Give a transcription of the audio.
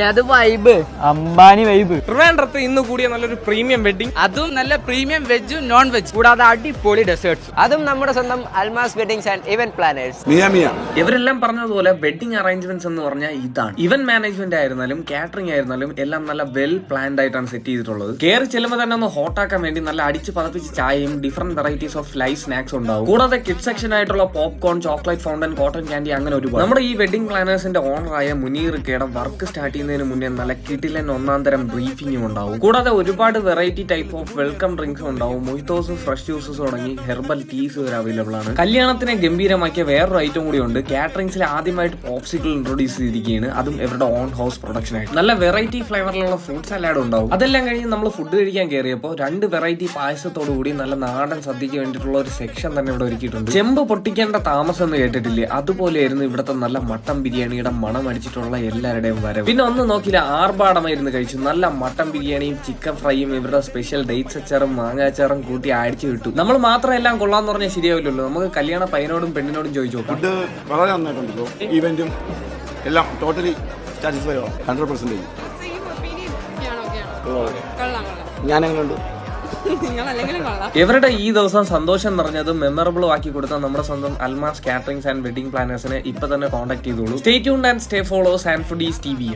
ഏത് vibe, Ambani vibe. ട്രിവാൻഡ്രത്ത് ഇന്ന് കൂടിയ നല്ലൊരു പ്രീമിയം വെഡിങ്, അതും നല്ല പ്രീമിയം വെജും നോൺ വെജ്, കൂടാതെ അടിപൊളി ഡെസേർട്സ്, അതും നമ്മുടെ സ്വന്തം Almas weddings and event planners. ഇവരെല്ലാം പറഞ്ഞതുപോലെ വെഡിങ് അറേഞ്ച്മെന്റ്സ് എന്ന് പറഞ്ഞാൽ ഇതാണ്. ഇവന്റ് മാനേജ്മെന്റ് ആയിരുന്നാലും കാറ്ററിംഗ് ആയിരുന്നാലും എല്ലാം നല്ല വെൽ പ്ലാൻഡ് ആയിട്ടാണ് സെറ്റ് ചെയ്തിട്ടുള്ളത്. കയറി ചെല്ലുമ്പോൾ തന്നെ ഒന്ന് ഹോട്ടാക്കാൻ വേണ്ടി നല്ല അടിച്ച് പതപ്പിച്ച് ചായയും different varieties of live snacks ഉണ്ടാവും. കൂടാതെ കിഡ് സെക്ഷൻ ആയിട്ടുള്ള popcorn, chocolate fountain, cotton candy, അങ്ങനെ ഒരുപാട്. നമ്മുടെ ഈ വെഡിങ് പ്ലാനേഴ്സിന്റെ ഓണറായ മുനീർക്കയുടെ വർക്ക് സ്റ്റാർട്ട് ചെയ്യുന്നതിന് മുന്നേ നല്ല കിടിലൻ ഒന്നാം തരം ബ്രീഫിംഗും ഉണ്ടാവും. കൂടാതെ ഒരുപാട് വെറൈറ്റി ടൈപ്പ് ഓഫ് വെൽക്കം ഡ്രിങ്ക്സും ഉണ്ടാവും. മൊയ്ത്തോസ്, ഫ്രഷ് ജ്യൂസസ് തുടങ്ങി ഹെർബൽ ടീസ് വരെ അവൈലബിൾ ആണ്. കല്യാണത്തിനെ ഗംഭീരമാക്കിയ വേറൊരു ഐറ്റം കൂടി ഉണ്ട്. കാറ്ററിംഗ്സിൽ ആദ്യമായിട്ട് പോപ്സിക്കിൾ ഇൻട്രൊഡ്യൂസ് ചെയ്തിരിക്കുകയാണ്. അതും ഇവരുടെ ഓൺ ഹൗസ് പ്രൊഡക്ഷൻ ആയിട്ട്. നല്ല വെറൈറ്റി ഫ്ലേവറിലുള്ള ഫ്രൂട്ട് സലാഡ് ഉണ്ടാവും. അതെല്ലാം കഴിഞ്ഞ് നമ്മൾ ഫുഡ് കഴിക്കാൻ കയറിയപ്പോൾ 2 വെറൈറ്റി പായസത്തോടു കൂടി നല്ല നാടൻ സദ്യക്ക് വേണ്ടിയിട്ടുള്ള ഒരു സെക്ഷൻ തന്നെ ഇവിടെ ഒരുക്കിയിട്ടുണ്ട്. ചെമ്പ് പൊട്ടിക്കേണ്ട താമസം എന്ന് കേട്ടിട്ടില്ലേ, അതുപോലെയായിരുന്നു ഇവിടുത്തെ നല്ല മട്ടൻ ബിരിയാണിയുടെ മണം അടിച്ചിട്ടുള്ള എല്ലാവരുടെയും വരവ്. പിന്നെ ഒന്ന് നോക്കില്ല, ആർഭാടമായിരുന്നു കഴിച്ചു. നല്ല മട്ടൻ ബിരിയാണിയും ചിക്കൻ ഫ്രൈയും ഇവരുടെ സ്പെഷ്യൽ ഡേറ്റ്സ് അച്ചാറും മാങ്ങാച്ചാറും കൂട്ടി അടിച്ചു വിട്ടു. നമ്മൾ മാത്രം എല്ലാം കൊള്ളാന്ന് പറഞ്ഞാൽ ശരിയാവില്ലല്ലോ. നമുക്ക് കല്യാണ പയ്യനോടും പെണ്ണിനോടും ചോദിച്ചു നോക്കാം. ഫുഡ് വളരെ നന്നായിട്ടുണ്ടല്ലോ. ഈവന്റും എല്ലാം ടോട്ടലി സാറ്റിസ്ഫൈഡ് ആണ്. 100%. ഞാൻ എങ്ങനെയുണ്ട്? ഇവരുടെ ഈ ദിവസം സന്തോഷം നിറഞ്ഞതും മെമ്മറബിളും ആക്കി കൊടുത്ത നമ്മുടെ സ്വന്തം അൽമാസ് കാറ്ററിംഗ്സ് ആൻഡ് വെഡിങ് പ്ലാനേഴ്സിനെ ഇപ്പൊ തന്നെ കോൺടാക്ട് ചെയ്തോളൂ. Stay tuned and stay follows and foodies TV.